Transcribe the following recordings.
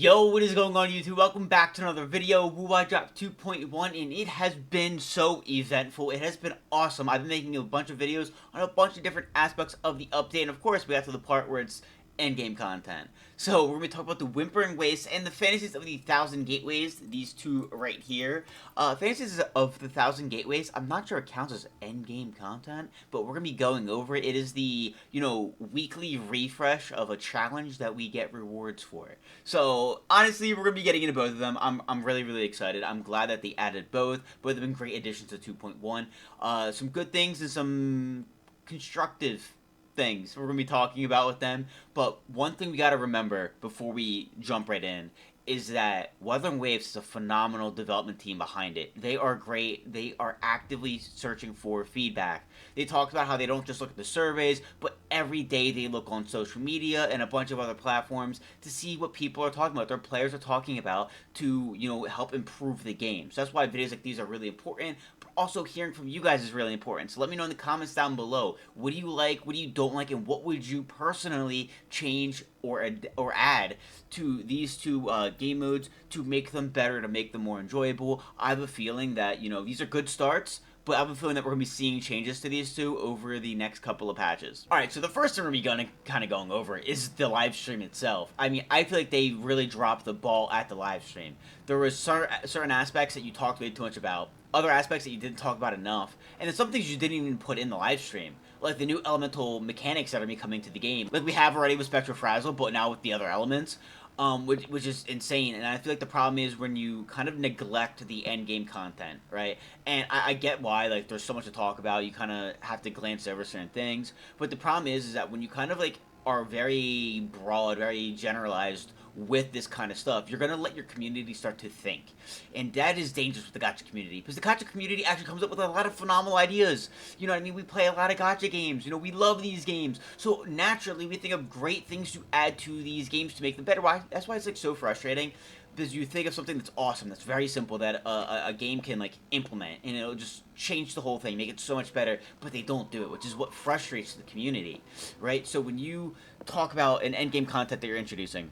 Yo, what is going on YouTube? Welcome back to another video. Wuwa dropped 2.1 and it has been so eventful. It has been awesome. I've been making a bunch of videos on a bunch of different aspects of the update, and of course we got to the part where it's endgame content. So we're going to talk about the Whimpering Waves and the Fantasies of the 1,000 Gateways, these two right here. Fantasies of the 1,000 Gateways, I'm not sure it counts as endgame content, but we're going to be going over it. It is the, weekly refresh of a challenge that we get rewards for. So, honestly, we're going to be getting into both of them. I'm really, really excited. I'm glad that they added both. Both have been great additions to 2.1. Some good things and some constructive things we're going to be talking about with them. But one thing we got to remember before we jump right in is that Wuthering Waves is a phenomenal development team behind it. They are great. They are actively searching for feedback. They talked about how they don't just look at the surveys, but every day they look on social media and a bunch of other platforms to see what people are talking about, their players are talking about, to, help improve the game. So that's why videos like these are really important. But also hearing from you guys is really important. So let me know in the comments down below. What do you like? What do you don't like? And what would you personally change or add to these two game modes to make them better, to make them more enjoyable? I have a feeling that, these are good starts, but I have a feeling that we're going to be seeing changes to these two over the next couple of patches. Alright, so the first thing we're going to be kind of going over is the live stream itself. I mean, I feel like they really dropped the ball at the live stream. There was certain aspects that you talked way too much about, other aspects that you didn't talk about enough, and then some things you didn't even put in the live stream. Like the new elemental mechanics that are going to be coming to the game. Like we have already with Spectrofrazzle, but now with the other elements. Which is insane, and I feel like the problem is when you kind of neglect the end game content, right? And I get why, like, there's so much to talk about, you kind of have to glance over certain things, but the problem is that when you kind of, like, are very broad, very generalized with this kind of stuff, you're going to let your community start to think. And that is dangerous with the gacha community, because the gacha community actually comes up with a lot of phenomenal ideas. You know what I mean? We play a lot of gacha games. We love these games. So naturally, we think of great things to add to these games to make them better. Why? That's why it's, like, so frustrating. Because you think of something that's awesome, that's very simple, that a game can, like, implement, and it'll just change the whole thing, make it so much better, but they don't do it, which is what frustrates the community, right? So when you talk about an endgame content that you're introducing,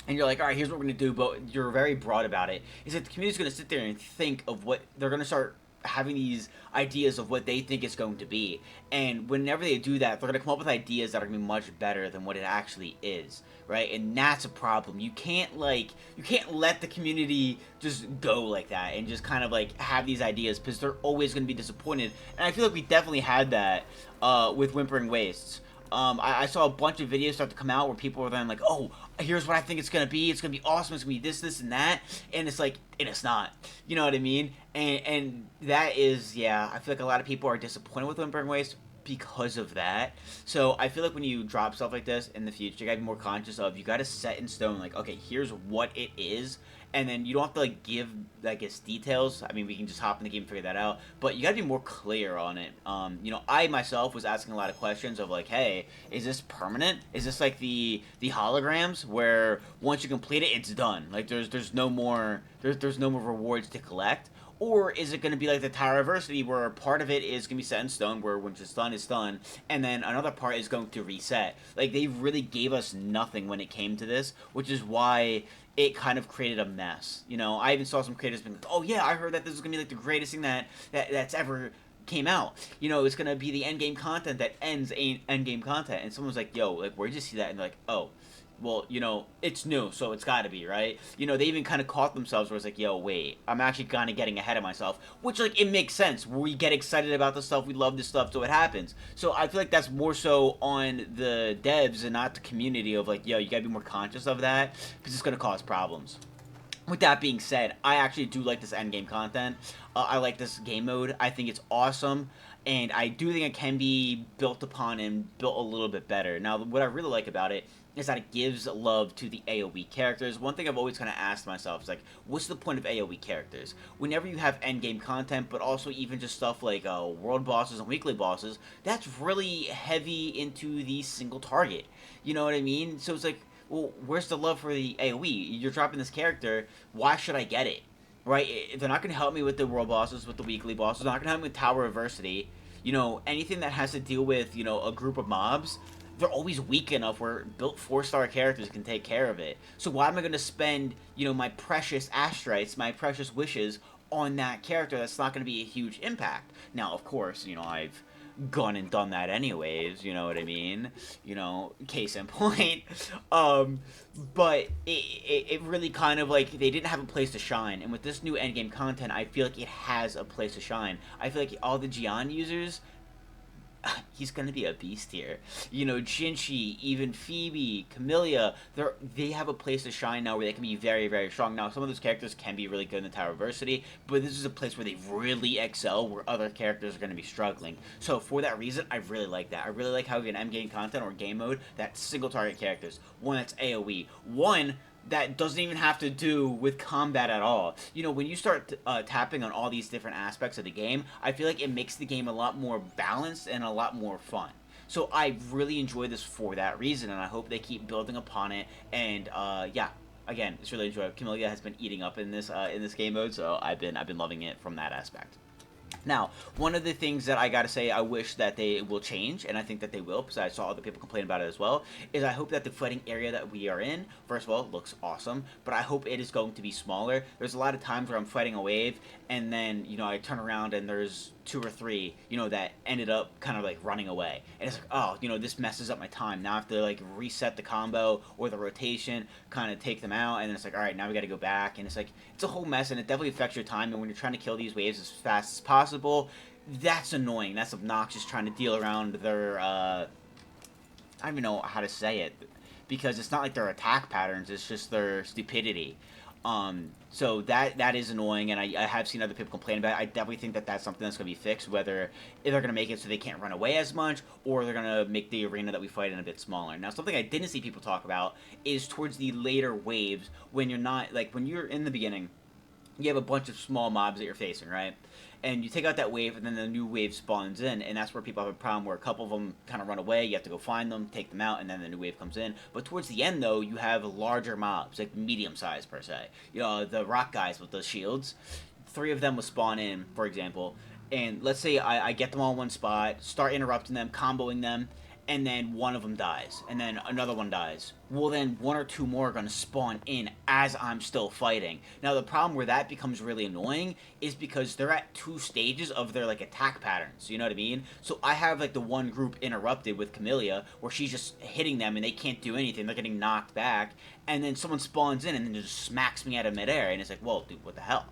and you're like, all right, here's what we're going to do, but you're very broad about it, is that the community's going to sit there and think of what they're going to start having these ideas of what they think it's going to be, and whenever they do that, they're going to come up with ideas that are going to be much better than what it actually is, right? And that's a problem. You can't let the community just go like that and just kind of like have these ideas, because they're always going to be disappointed. And I feel like we definitely had that with Whimpering Wastes. I saw a bunch of videos start to come out where people were then like, oh, here's what I think it's going to be. It's going to be awesome. It's going to be this, and that. And it's like, and it's not. You know what I mean? And that is, yeah, I feel like a lot of people are disappointed with Whimpering Waste because of that. So I feel like when you drop stuff like this in the future, you gotta be more conscious of, you gotta set in stone, like, okay, here's what it is, and then you don't have to, like, give, like, its details. I mean, we can just hop in the game and figure that out, but you gotta be more clear on it. I myself was asking a lot of questions of, like, hey, is this permanent? Is this like the holograms, where once you complete it, it's done? Like, there's no more rewards to collect? Or is it going to be like the Tower of Adversity, where part of it is going to be set in stone, where once it's done, and then another part is going to reset? Like, they really gave us nothing when it came to this, which is why it kind of created a mess. I even saw some creators being like, oh yeah, I heard that this is going to be like the greatest thing that's ever came out. It's going to be the endgame content that ends endgame content. And someone's like, yo, like, where'd you see that? And they're like, oh, well, it's new, so it's gotta be, right? They even kind of caught themselves where it's like, yo, wait, I'm actually kind of getting ahead of myself, which, like, it makes sense. We get excited about the stuff, we love this stuff, so it happens. So I feel like that's more so on the devs and not the community of, like, yo, you gotta be more conscious of that, because it's gonna cause problems. With that being said, I actually do like this endgame content. I like this game mode. I think it's awesome, and I do think it can be built upon and built a little bit better. Now, what I really like about it is that it gives love to the AoE characters. One thing I've always kind of asked myself is, like, what's the point of AoE characters? Whenever you have endgame content, but also even just stuff like world bosses and weekly bosses, that's really heavy into the single target. You know what I mean? So it's like, well, where's the love for the AoE? You're dropping this character, why should I get it? Right? They're not going to help me with the world bosses, with the weekly bosses, they're not going to help me with Tower Adversity. Anything that has to deal with, a group of mobs, they're always weak enough where built 4-star characters can take care of it. So why am I going to spend, you know, my precious astrites, my precious wishes on that character that's not going to be a huge impact? Now, of course, you know, I've gone and done that anyways, you know what I mean? You know, case in point. Um, but it really kind of like they didn't have a place to shine. And with this new endgame content, I feel like it has a place to shine. I feel like all the Gian users, he's gonna be a beast here. You know, Jinchi, even Phoebe, Camellia, they have a place to shine now where they can be very, very strong. Now, some of those characters can be really good in the Tower of Adversity, but this is a place where they really excel, where other characters are gonna be struggling. So for that reason, I really like that. I really like how we can end game content or game mode that single target characters. One that's AoE. One that doesn't even have to do with combat at all. You know, when you start tapping on all these different aspects of the game, I feel like it makes the game a lot more balanced and a lot more fun. So I really enjoy this for that reason, and I hope they keep building upon it. And yeah, again, it's really enjoyable. Camellia has been eating up in this game mode, so I've been loving it from that aspect. Now, one of the things that I gotta say I wish that they will change, and I think that they will, because I saw other people complain about it as well, is I hope that the fighting area that we are in, first of all, looks awesome, but I hope it is going to be smaller. There's a lot of times where I'm fighting a wave, and then, you know, I turn around and there's 2 or 3, you know, that ended up kind of like running away. And it's like, oh, you know, this messes up my time. Now I have to like reset the combo or the rotation, kind of take them out, and then it's like, all right, now we gotta go back, and it's like, it's a whole mess, and it definitely affects your time, and when you're trying to kill these waves as fast as possible, that's annoying. That's obnoxious trying to deal around their, I don't even know how to say it, because it's not like their attack patterns, it's just their stupidity. So that is annoying, and I have seen other people complain about it. I definitely think that that's something that's going to be fixed, whether if they're going to make it so they can't run away as much, or they're going to make the arena that we fight in a bit smaller. Now, something I didn't see people talk about is towards the later waves, when you're not, like, when you're in the beginning, you have a bunch of small mobs that you're facing, right? And you take out that wave, and then the new wave spawns in, and that's where people have a problem where a couple of them kind of run away, you have to go find them, take them out, and then the new wave comes in. But towards the end, though, you have larger mobs, like medium-sized, per se. You know, the rock guys with the shields. 3 of them will spawn in, for example, and let's say I get them all in one spot, start interrupting them, comboing them, and then one of them dies, and then another one dies. Well, then 1 or 2 more are going to spawn in as I'm still fighting. Now, the problem where that becomes really annoying is because they're at 2 stages of their, like, attack patterns, you know what I mean? So I have, like, the one group interrupted with Camellia, where she's just hitting them and they can't do anything, they're getting knocked back, and then someone spawns in and then just smacks me out of midair, and it's like, whoa, dude, what the hell?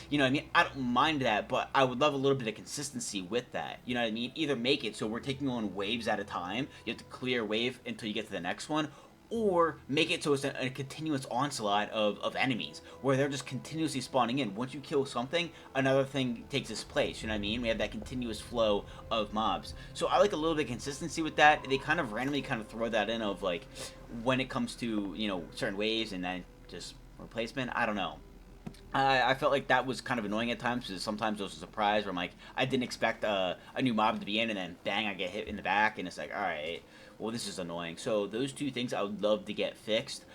You know what I mean? I don't mind that, but I would love a little bit of consistency with that, you know what I mean? Either make it so we're taking on waves at a time, you have to clear a wave until you get to the next one, or make it so it's a continuous onslaught of enemies, where they're just continuously spawning in. Once you kill something, another thing takes its place, you know what I mean? We have that continuous flow of mobs. So I like a little bit of consistency with that. They kind of randomly kind of throw that in of, like, when it comes to, you know, certain waves and then just replacement. I don't know. I felt like that was kind of annoying at times, because sometimes it was a surprise where I'm like, I didn't expect a new mob to be in, and then bang, I get hit in the back, and it's like, alright, well, this is annoying. So those 2 things I would love to get fixed.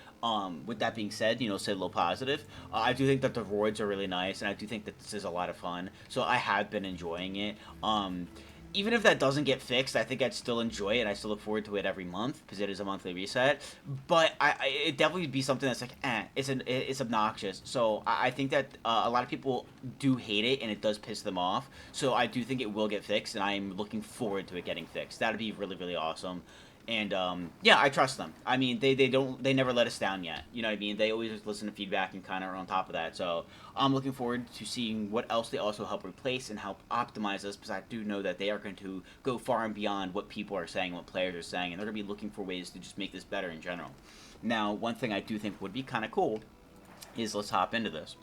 With that being said, you know, say a little positive. I do think that the roids are really nice, and I do think that this is a lot of fun. So I have been enjoying it. Even if that doesn't get fixed, I think I'd still enjoy it. I still look forward to it every month, because it is a monthly reset. But it definitely would be something that's like, it's obnoxious. So I think that a lot of people do hate it, and it does piss them off. So I do think it will get fixed, and I'm looking forward to it getting fixed. That'd be really, really awesome. And yeah, I trust them. I mean, they never let us down yet. You know what I mean? They always just listen to feedback and kind of are on top of that. So I'm looking forward to seeing what else they also help replace and help optimize us, because I do know that they are going to go far and beyond what people are saying, what players are saying, and they're going to be looking for ways to just make this better in general. Now, one thing I do think would be kind of cool is, let's hop into this,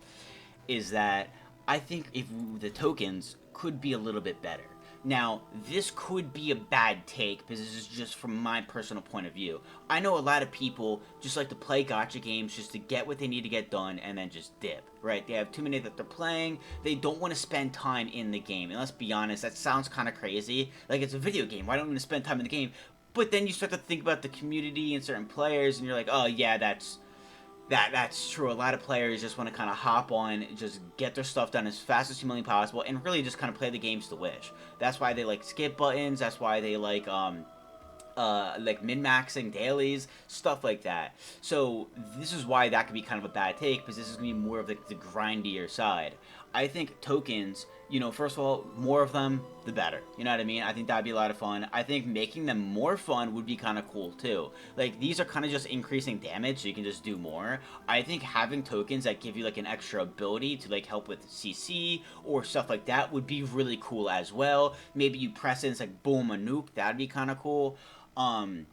is that I think if the tokens could be a little bit better. Now, this could be a bad take, because this is just from my personal point of view. I know a lot of people just like to play gacha games just to get what they need to get done and then just dip, right? They have too many that they're playing, they don't want to spend time in the game. And let's be honest, that sounds kind of crazy. Like, it's a video game, why don't we want to spend time in the game? But then you start to think about the community and certain players, and you're like, oh yeah, that's true. A lot of players just want to kind of hop on, just get their stuff done as fast as humanly possible, and really just kind of play the games to wish. That's why they like skip buttons. That's why they like like min-maxing dailies, stuff like that. So this is why that could be kind of a bad take, because this is going to be more of the grindier side. I think tokens, you know, first of all, more of them, the better. You know what I mean? I think that'd be a lot of fun. I think making them more fun would be kind of cool too. Like, these are kind of just increasing damage, so you can just do more. I think having tokens that give you like an extra ability to like help with CC or stuff like that would be really cool as well. Maybe you press it, it's like boom, a nuke. That'd be kind of cool. um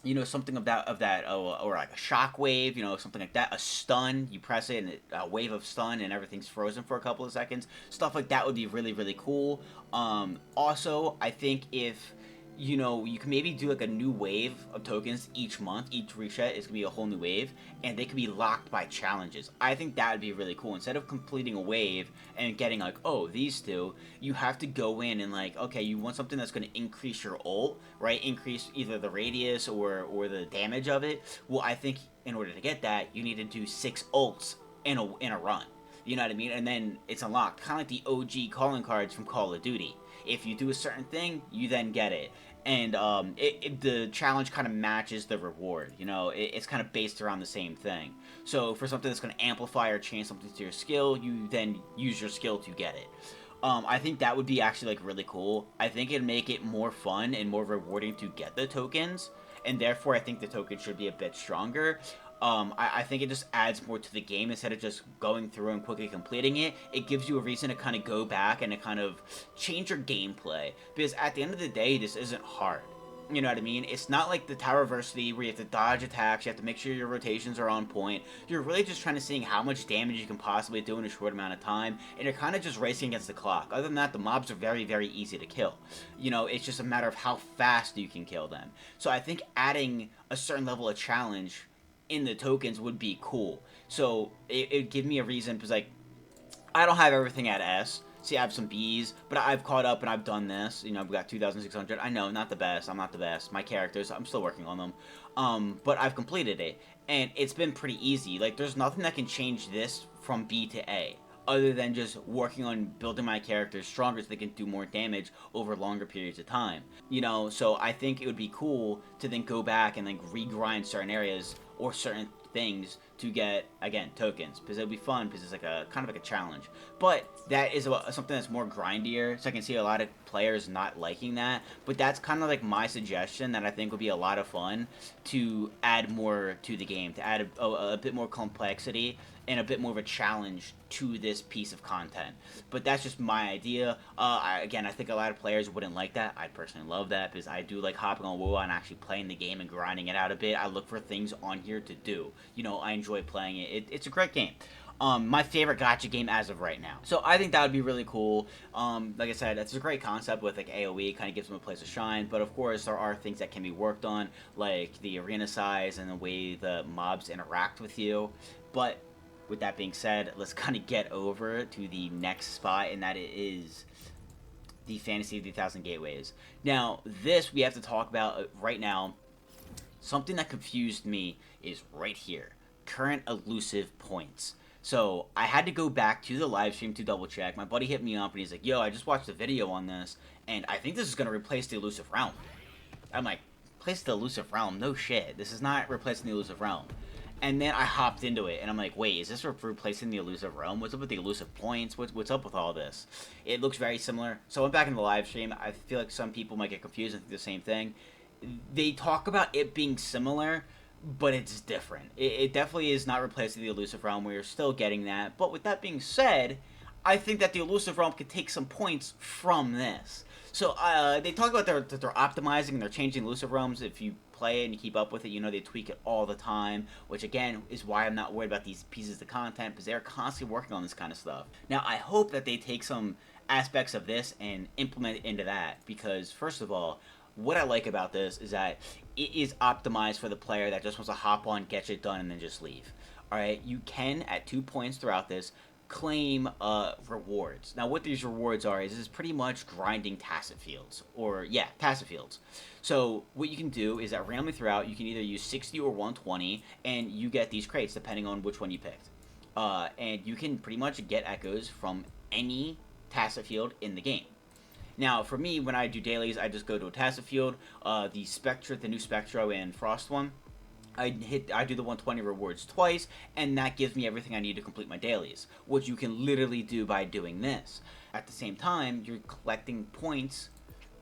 you know, something of that, or like a shockwave, you know, something like that. A stun, you press it and a wave of stun and everything's frozen for a couple of seconds. Stuff like that would be really, really cool. Also, I think if, you know, you can maybe do like a new wave of tokens each month. Each reset is gonna be a whole new wave, and they can be locked by challenges. I think that would be really cool. Instead of completing a wave and getting like, oh, these two, you have to go in and like, okay, you want something that's gonna increase your ult, right? Increase either the radius or the damage of it. Well, I think in order to get that, you need to do 6 ults in a run. You know what I mean? And then it's unlocked, kind of like the OG calling cards from Call of Duty. If you do a certain thing, you then get it. And the challenge kind of matches the reward. You know, it's kind of based around the same thing. So for something that's going to amplify or change something to your skill, you then use your skill to get it. I think that would be actually like really cool. I think it'd make it more fun and more rewarding to get the tokens, and therefore I think the tokens should be a bit stronger. I think it just adds more to the game instead of just going through and quickly completing it. It gives you a reason to kind of go back and to kind of change your gameplay. Because at the end of the day, this isn't hard. You know what I mean? It's not like the Tower Versity where you have to dodge attacks, you have to make sure your rotations are on point. You're really just trying to see how much damage you can possibly do in a short amount of time, and you're kind of just racing against the clock. Other than that, the mobs are very, very easy to kill. You know, it's just a matter of how fast you can kill them. So I think adding a certain level of challenge in the tokens would be cool. So it'd give me a reason, because like, I don't have everything at S. See, I have some B's, but I've caught up and I've done this. You know, I've got 2,600. I know, not the best. I'm not the best. My characters, I'm still working on them. But I've completed it, and it's been pretty easy. Like, there's nothing that can change this from B to A, other than just working on building my characters stronger so they can do more damage over longer periods of time. You know, so I think it would be cool to then go back and like regrind certain areas or certain things to get, again, tokens, because it'll be fun, because it's like a kind of like a challenge. But that is something that's more grindier, so I can see a lot of players not liking that. But that's kind of like my suggestion that I think would be a lot of fun to add more to the game, to add a bit more complexity and a bit more of a challenge to this piece of content. But that's just my idea. Again, I think a lot of players wouldn't like that. I personally love that, because I do like hopping on Wuwa and actually playing the game and grinding it out a bit. I look for things on here to do. You know, I enjoy playing it. It's a great game. My favorite gacha game as of right now. So I think that would be really cool. Like I said, it's a great concept with like AoE, kind of gives them a place to shine. But of course, there are things that can be worked on, like the arena size and the way the mobs interact with you. But with that being said, let's kind of get over to the next spot, and that is the Fantasy of the 1,000 Gateways. Now, this we have to talk about right now. Something that confused me is right here. Current elusive points. So, I had to go back to the live stream to double check. My buddy hit me up and he's like, yo, I just watched a video on this, and I think this is going to replace the Illusive Realm. I'm like, replace the Illusive Realm? No shit. This is not replacing the Illusive Realm. And then I hopped into it, and I'm like, wait, is this replacing the Elusive Realm? What's up with the elusive points? What's up with all this? It looks very similar. So I went back into the live stream. I feel like some people might get confused and think the same thing. They talk about it being similar, but it's different. It definitely is not replacing the Elusive Realm. We're still getting that. But with that being said, I think that the Elusive Realm could take some points from this. So they talk about that they're optimizing and they're changing Elusive Realms. If you play it and you keep up with it, you know they tweak it all the time, which again is why I'm not worried about these pieces of content, because they're constantly working on this kind of stuff. Now, I hope that they take some aspects of this and implement it into that, because first of all, what I like about this is that it is optimized for the player that just wants to hop on, get shit done, and then just leave. Alright, you can, at 2 points throughout this, claim rewards. Now, what these rewards are is pretty much grinding tacit fields, or yeah, tacit fields. So what you can do is that randomly throughout, you can either use 60 or 120, and you get these crates depending on which one you picked. And you can pretty much get echoes from any tacit field in the game. Now, for me, when I do dailies, I just go to a task field, the Spectra, the new Spectro and Frost one. I do the 120 rewards twice, and that gives me everything I need to complete my dailies, which you can literally do by doing this. At the same time, you're collecting points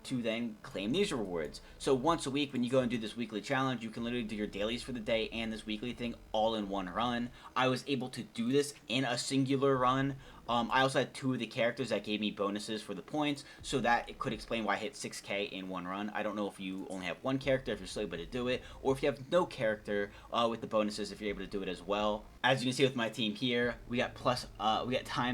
to then claim these rewards. So once a week, when you go and do this weekly challenge, you can literally do your dailies for the day and this weekly thing all in one run. I was able to do this in a singular run. I also had 2 of the characters that gave me bonuses for the points, so that it could explain why I hit 6k in one run. I don't know if you only have one character, if you're still able to do it, or if you have no character with the bonuses, if you're able to do it as well. As you can see with my team here, we got times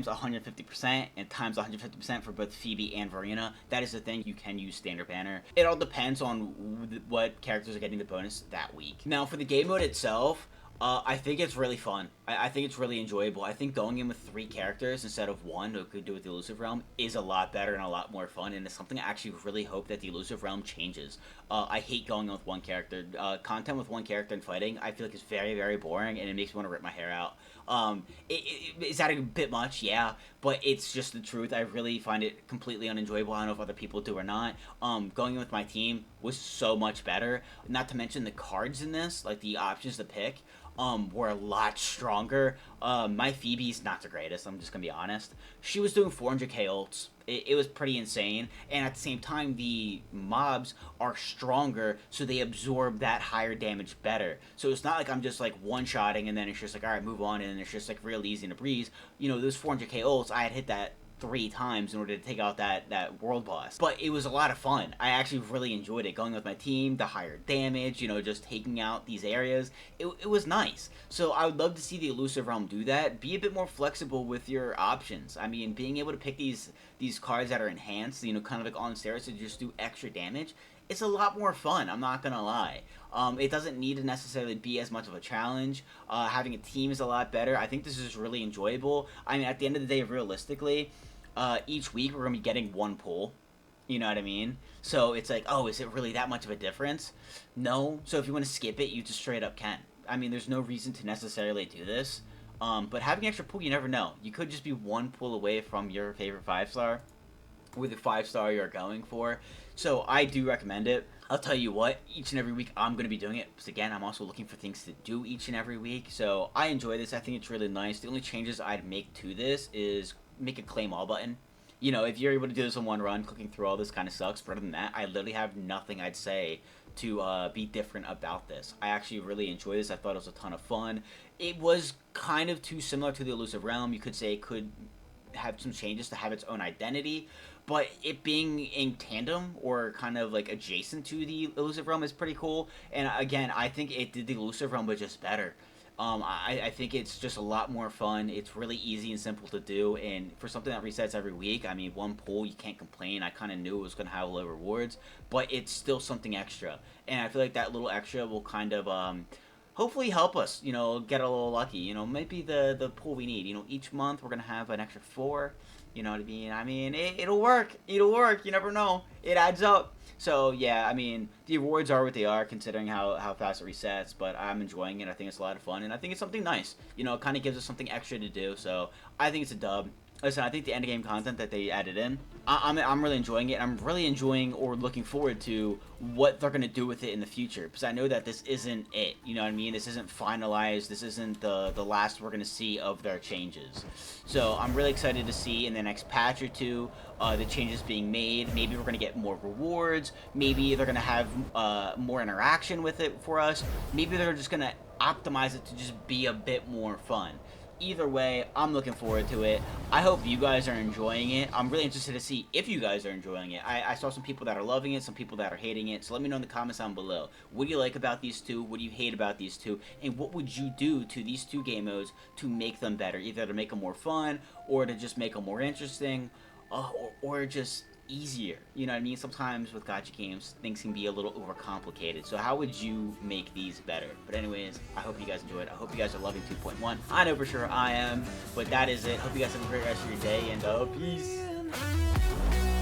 150% and times 150% for both Phoebe and Verena. That is the thing, you can use standard banner. It all depends on what characters are getting the bonus that week. Now for the game mode itself, I think it's really fun. I think it's really enjoyable. I think going in with 3 characters instead of 1, like we do with the Illusive Realm, is a lot better and a lot more fun, and it's something I actually really hope that the Illusive Realm changes. I hate going in with 1 character. Content with 1 character and fighting, I feel like it's very, very boring, and it makes me want to rip my hair out. Is that a bit much? Yeah, but it's just the truth. I really find it completely unenjoyable. I don't know if other people do or not. Going in with my team was so much better. Not to mention the cards in this, like the options to pick, were a lot stronger. My Phoebe's not the greatest, I'm just gonna be honest. She was doing 400k ults. It was pretty insane, and at the same time, the mobs are stronger, so they absorb that higher damage better. So it's not like I'm just, like, one-shotting, and then it's just like, alright, move on, and then it's just, like, real easy and a breeze. You know, those 400k ults, I had hit that 3 times in order to take out that world boss. But it was a lot of fun. I actually really enjoyed it. Going with my team, the higher damage, you know, just taking out these areas. It was nice. So I would love to see the Illusive Realm do that. Be a bit more flexible with your options. I mean, being able to pick these cards that are enhanced, you know, kind of like on steroids to just do extra damage, it's a lot more fun, I'm not gonna lie. It doesn't need to necessarily be as much of a challenge. Having a team is a lot better. I think this is really enjoyable. I mean, at the end of the day, realistically, each week we're gonna be getting 1 pull. You know what I mean? So it's like, oh, is it really that much of a difference? No. So if you want to skip it, you just straight up can. I mean, there's no reason to necessarily do this. But having extra pull, you never know. You could just be 1 pull away from your favorite 5-star, with the 5-star you're going for. So I do recommend it. I'll tell you what, each and every week I'm going to be doing it, because again, I'm also looking for things to do each and every week. So I enjoy this. I think it's really nice. The only changes I'd make to this is make a claim all button. You know, if you're able to do this in one run, clicking through all this kind of sucks. But other than that, I literally have nothing I'd say to be different about this. I actually really enjoy this. I thought it was a ton of fun. It was kind of too similar to the Illusive Realm. You could say it could have some changes to have its own identity, but it being in tandem or kind of like adjacent to the Illusive Realm is pretty cool. And again, I think it did the Illusive Realm, but just better. I think it's just a lot more fun. It's really easy and simple to do, and for something that resets every week, I mean, 1 pull, you can't complain. I kind of knew it was going to have low rewards, but it's still something extra, and I feel like that little extra will kind of, hopefully help us, you know, get a little lucky. You know, maybe the pull we need. You know, each month we're going to have an extra 4, you know what I mean? I mean, it'll work. It'll work. You never know. It adds up. So, yeah, I mean, the rewards are what they are, considering how fast it resets, but I'm enjoying it. I think it's a lot of fun, and I think it's something nice. You know, it kind of gives us something extra to do, so I think it's a dub. Listen, I think the endgame content that they added in, I'm really enjoying it. I'm really enjoying or looking forward to what they're going to do with it in the future, because I know that this isn't it. You know what I mean? This isn't finalized. This isn't the last we're going to see of their changes. So I'm really excited to see in the next patch or 2 the changes being made. Maybe we're going to get more rewards. Maybe they're going to have more interaction with it for us. Maybe they're just going to optimize it to just be a bit more fun. Either way, I'm looking forward to it. I hope you guys are enjoying it. I'm really interested to see if you guys are enjoying it. I saw some people that are loving it, some people that are hating it. So let me know in the comments down below. What do you like about these 2? What do you hate about these 2? And what would you do to these 2 game modes to make them better? Either to make them more fun, or to just make them more interesting, or just easier. You know what I mean? Sometimes with gacha games, things can be a little overcomplicated. So how would you make these better? But anyways, I hope you guys enjoyed. I hope you guys are loving 2.1. I know for sure I am. But that is it. Hope you guys have a great rest of your day, and peace.